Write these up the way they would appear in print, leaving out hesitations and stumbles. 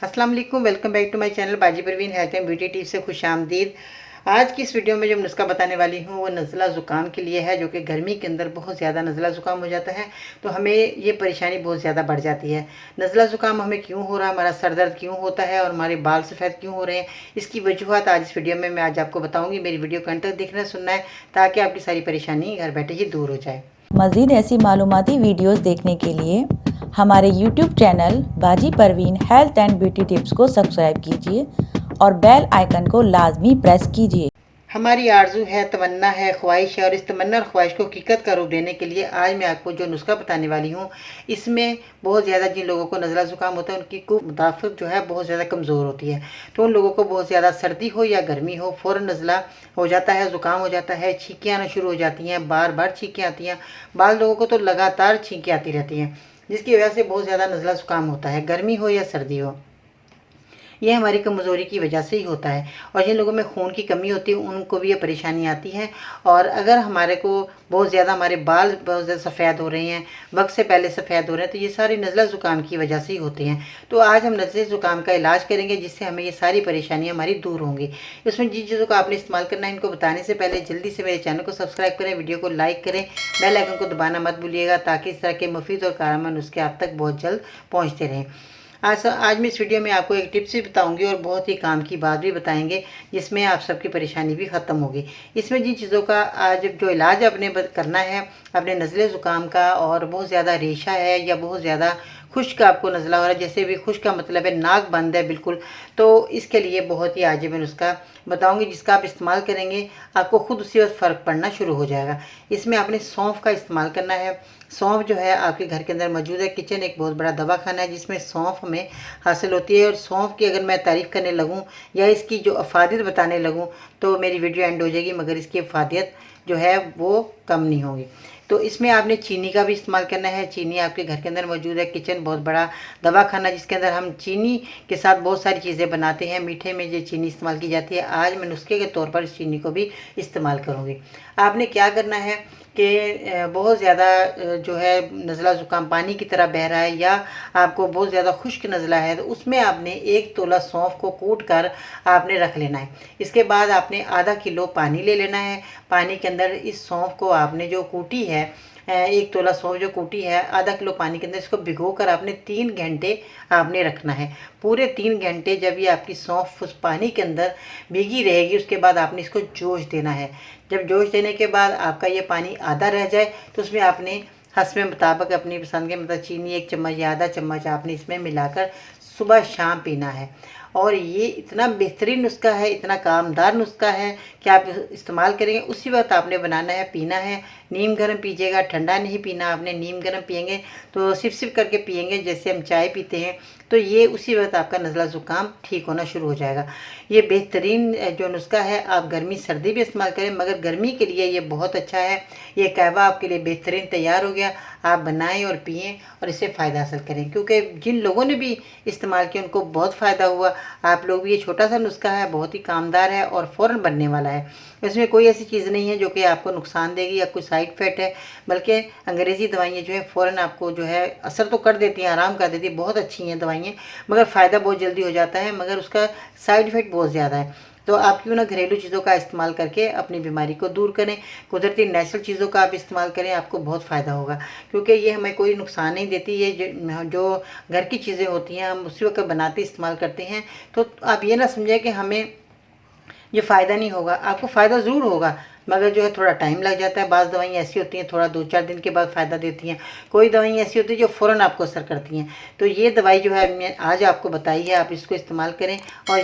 अस्सलाम वालेकुम, welcome back to my channel Baji Parveen health and beauty tips से खुशामदीद। आज की इस वीडियो में जो नुस्खा बताने वाली हूँ वो नज़ला ज़ुकाम के लिए है, जो कि गर्मी के अंदर बहुत ज़्यादा नज़ला ज़ुकाम हो जाता है तो हमें ये परेशानी बहुत ज़्यादा बढ़ जाती है। नज़ला ज़ुकाम हमें क्यों हो रहा है, हमारा सर दर्द क्यों होता है और हमारे बाल सफ़ेद क्यों हो रहे हैं, इसकी वजूहत आज इस वीडियो में मैं आज आपको बताऊँगी। मेरी वीडियो को अंत तक देखना सुनना है ताकि आपकी सारी परेशानी घर बैठे ही दूर हो जाए। मज़ीद ऐसी मालूमाती वीडियोस देखने के लिए हमारे YouTube channel Baji Parveen health and beauty tips को सब्सक्राइब कीजिए और बेल आइकन को लाजमी प्रेस कीजिए। हमारी आरज़ू है, तमन्ना है, ख्वाहिश है और इस तमन्ना और ख्वाहिश को हकीकत का रूप देने के लिए आज मैं आपको जो नुस्खा बताने वाली हूँ, इसमें बहुत ज़्यादा जिन लोगों को नज़ला ज़ुकाम होता है उनकी कुव्वत मुदाफ़त जो है बहुत ज़्यादा कमज़ोर होती है। तो उन लोगों को बहुत ज़्यादा सर्दी हो या गर्मी हो फ़ौरन नज़ला हो जाता है, ज़ुकाम हो जाता है, छींकें आना शुरू हो जाती हैं, बार बार छींकें आती हैं। बाल लोगों को तो लगातार छींकें आती रहती हैं, जिसकी वजह से बहुत ज़्यादा नज़ला ज़ुकाम होता है, गर्मी हो या सर्दी हो। ये हमारी कमज़ोरी की वजह से ही होता है और जिन लोगों में खून की कमी होती है उनको भी ये परेशानी आती है। और अगर हमारे को बहुत ज़्यादा हमारे बाल बहुत ज़्यादा सफ़ेद हो रहे हैं, वक्त से पहले सफ़ेद हो रहे हैं, तो ये सारी नज़ला ज़ुकाम की वजह से ही होते हैं। तो आज हम नज़ले ज़ुकाम का इलाज करेंगे जिससे हमें ये सारी परेशानियाँ हमारी दूर होंगी। इसमें जिन चीज़ों का आपने इस्तेमाल करना है इनको बताने से पहले जल्दी से मेरे चैनल को सब्सक्राइब करें, वीडियो को लाइक करें, बेल आइकन को दबाना मत भूलिएगा ताकि इस तरह के मुफीद और कारगर नुस्खे आप तक बहुत जल्द पहुँचते रहें। आज मैं इस वीडियो में आपको एक टिप्स भी बताऊंगी और बहुत ही काम की बात भी बताएंगे जिसमें आप सबकी परेशानी भी ख़त्म होगी। इसमें जिन चीज़ों का आज जो इलाज आपने करना है अपने नज़ले ज़ुकाम का, और बहुत ज़्यादा रेशा है या बहुत ज़्यादा खुश्क आपको नज़ला हो रहा है, जैसे भी खुश्क का मतलब है नाक बंद है बिल्कुल, तो इसके लिए बहुत ही आज मैं नुस्खा बताऊंगी जिसका आप इस्तेमाल करेंगे आपको खुद उसी वक्त फ़र्क पड़ना शुरू हो जाएगा। इसमें आपने सौंफ का इस्तेमाल करना है। सौंफ जो है आपके घर के अंदर मौजूद है। किचन एक बहुत बड़ा दवाखाना है जिसमें सौंफ हमें हासिल होती है और सौंफ की अगर मैं तारीफ़ करने लगूं या इसकी जो अफादियत बताने लगूं तो मेरी वीडियो एंड हो जाएगी, मगर इसकी अफादियत जो है वो कम नहीं होगी। तो इसमें आपने चीनी का भी इस्तेमाल करना है। चीनी आपके घर के अंदर मौजूद है। किचन बहुत बड़ा दवाखाना जिसके अंदर हम चीनी के साथ बहुत सारी चीज़ें बनाते हैं। मीठे में जो चीनी इस्तेमाल की जाती है, आज मैं नुस्खे के तौर पर इस चीनी को भी इस्तेमाल करूँगी। आपने क्या करना है कि बहुत ज़्यादा जो है नज़ला ज़ुकाम पानी की तरह बह रहा है या आपको बहुत ज़्यादा खुश्क नज़ला है, तो उसमें आपने 1 तोला सौंफ को कूट कर आपने रख लेना है। इसके बाद आपने आधा किलो पानी ले लेना है। पानी के अंदर इस सौंफ को आपने जो कूटी है 1 तोला सौंफ जो कूटी है, आधा किलो पानी के अंदर इसको भिगो कर आपने 3 घंटे आपने रखना है। पूरे 3 घंटे जब ये आपकी सौंफ उस पानी के अंदर भीगी रहेगी उसके बाद आपने इसको जोश देना है। जब जोश देने के बाद आपका ये पानी आधा रह जाए तो उसमें आपने हस्बे मुताबिक अपनी पसंद के मतलब चीनी 1 चम्मच या आधा चम्मच आपने इसमें मिलाकर सुबह शाम पीना है। और ये इतना बेहतरीन नुस्खा है, इतना कामदार नुस्खा है कि आप इस्तेमाल करेंगे उसी वक्त आपने बनाना है, पीना है। नीम गर्म पीजिएगा, ठंडा नहीं पीना आपने। नीम गर्म पियेंगे तो सिप सिप करके पियेंगे जैसे हम चाय पीते हैं, तो ये उसी वक्त आपका नज़ला ज़ुकाम ठीक होना शुरू हो जाएगा। ये बेहतरीन जो नुस्खा है आप गर्मी सर्दी भी इस्तेमाल करें, मगर गर्मी के लिए ये बहुत अच्छा है। ये कहवा आपके लिए बेहतरीन तैयार हो गया। आप बनाएं और पिएं और इससे फ़ायदा हासिल करें, क्योंकि जिन लोगों ने भी इस्तेमाल किया उनको बहुत फ़ायदा हुआ। आप लोग भी, ये छोटा सा नुस्खा है, बहुत ही कामदार है और फ़ौरन बनने वाला है। इसमें कोई ऐसी चीज़ नहीं है जो कि आपको नुकसान देगी या कोई साइड इफ़ेक्ट है, बल्कि अंग्रेज़ी दवाइयाँ जो है फ़ौरन आपको जो है असर तो कर देती हैं, आराम कर देती है, बहुत अच्छी हैं दवाइयाँ, मगर फ़ायदा बहुत जल्दी हो जाता है, मगर उसका साइड इफ़ेक्ट बहुत ज़्यादा है। तो आप क्यों ना घरेलू चीज़ों का इस्तेमाल करके अपनी बीमारी को दूर करें। कुदरती नेचुरल चीज़ों का आप इस्तेमाल करें, आपको बहुत फ़ायदा होगा, क्योंकि ये हमें कोई नुकसान नहीं देती। ये जो घर की चीज़ें होती हैं हम उसी वक्त बनाते इस्तेमाल करते हैं। तो आप ये ना समझें कि हमें ये फ़ायदा नहीं होगा, आपको फ़ायदा ज़रूर होगा, मगर जो है थोड़ा टाइम लग जाता है। बाज़ दवाइयाँ ऐसी होती हैं थोड़ा 2-4 दिन के बाद फ़ायदा देती हैं, कोई दवाइयाँ ऐसी होती हैं जो फ़ौरन आपको असर करती हैं। तो ये दवाई जो है मैं आज आपको बताई है, आप इसको इस्तेमाल करें और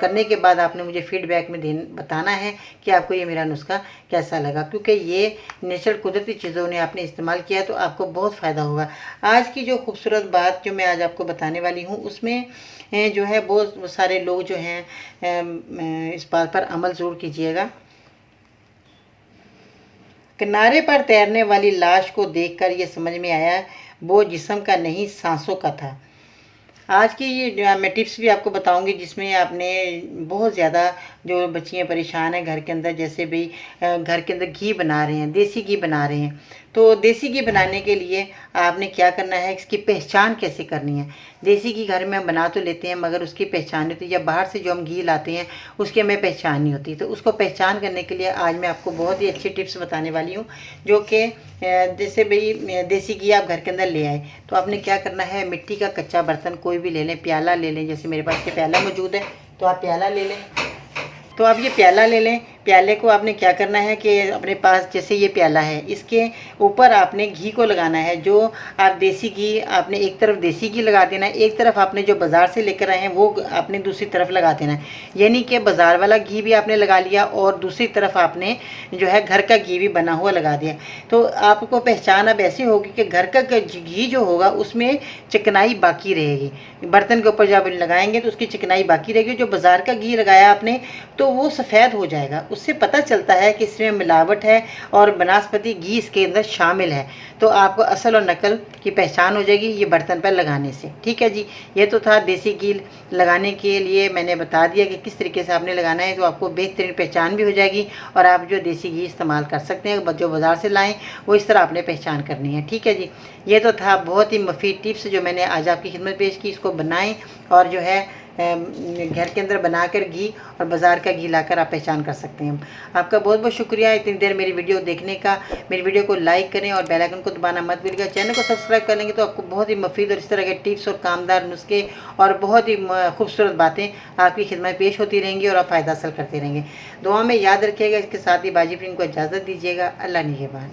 करने के बाद आपने मुझे फ़ीडबैक में बताना है कि आपको ये मेरा नुस्खा कैसा लगा, क्योंकि ये नेचुरल कुदरती चीज़ों ने आपने इस्तेमाल किया है तो आपको बहुत फ़ायदा होगा। आज की जो खूबसूरत बात जो मैं आज आपको बताने वाली हूँ उसमें जो है बहुत सारे लोग जो हैं इस बात पर अमल ज़रूर कीजिएगा। किनारे पर तैरने वाली लाश को देखकर ये समझ में आया वो जिस्म का नहीं सांसों का था। आज की ये जो मैं टिप्स भी आपको बताऊंगी जिसमें आपने बहुत ज़्यादा जो बच्चियाँ परेशान हैं घर के अंदर, जैसे भी घर के अंदर घी बना रहे हैं, देसी घी बना रहे हैं, तो देसी घी बनाने के लिए आपने क्या करना है, इसकी पहचान कैसे करनी है। देसी घी घर में हम बना तो लेते हैं मगर उसकी पहचान नहीं होती, या बाहर से जो हम घी लाते हैं उसकी हमें पहचान नहीं होती। तो उसको पहचान करने के लिए आज मैं आपको बहुत ही अच्छी टिप्स बताने वाली हूँ, जो कि जैसे भाई देसी घी आप घर के अंदर ले आए तो आपने क्या करना है, मिट्टी का कच्चा बर्तन कोई भी ले लें, प्याला ले लें, जैसे मेरे पास ये प्याला मौजूद है तो आप प्याला ले लें। तो आप ये प्याला ले लें। प्याले को आपने क्या करना है कि अपने पास जैसे ये प्याला है, इसके ऊपर आपने घी को लगाना है। जो आप देसी घी, आपने एक तरफ देसी घी लगा देना है, एक तरफ आपने जो बाज़ार से लेकर आए हैं वो आपने दूसरी तरफ लगा देना है। यानी कि बाज़ार वाला घी भी आपने लगा लिया और दूसरी तरफ आपने जो है घर का घी भी बना हुआ लगा दिया। तो आपको पहचान अब ऐसी होगी कि घर का घी जो होगा उसमें चिकनाई बाकी रहेगी। बर्तन के ऊपर जब लगाएंगे तो उसकी चिकनाई बाकी रहेगी। जो बाज़ार का घी लगाया आपने तो वो सफ़ेद हो जाएगा। उससे पता चलता है कि इसमें मिलावट है और वनस्पति घी इसके अंदर शामिल है। तो आपको असल और नकल की पहचान हो जाएगी ये बर्तन पर लगाने से। ठीक है जी, ये तो था देसी घी लगाने के लिए मैंने बता दिया कि किस तरीके से आपने लगाना है, तो आपको बेहतरीन पहचान भी हो जाएगी और आप जो देसी घी इस्तेमाल कर सकते हैं। जो बाज़ार से लाएँ वो इस तरह आपने पहचान करनी है। ठीक है जी, ये तो था बहुत ही मुफीद टिप्स जो मैंने आज आपकी खिदमत पेश की। इसको बनाएं और जो है घर के अंदर बनाकर घी और बाज़ार का घी लाकर आप पहचान कर सकते हैं। आपका बहुत बहुत शुक्रिया इतनी देर मेरी वीडियो देखने का। मेरी वीडियो को लाइक करें और बेल आइकन को दबाना मत भूलिएगा। चैनल को सब्सक्राइब कर लेंगे तो आपको बहुत ही मुफीद और इस तरह के टिप्स और कामदार नुस्खे और बहुत ही खूबसूरत बातें आपकी खिदमत पेश होती रहेंगी और आप फ़ायदा हासिल करते रहेंगे। दुआ में याद रखिएगा। इसके साथ ही बाजी फ्रेंड को इजाज़त दीजिएगा। अल्लाह निगहबान।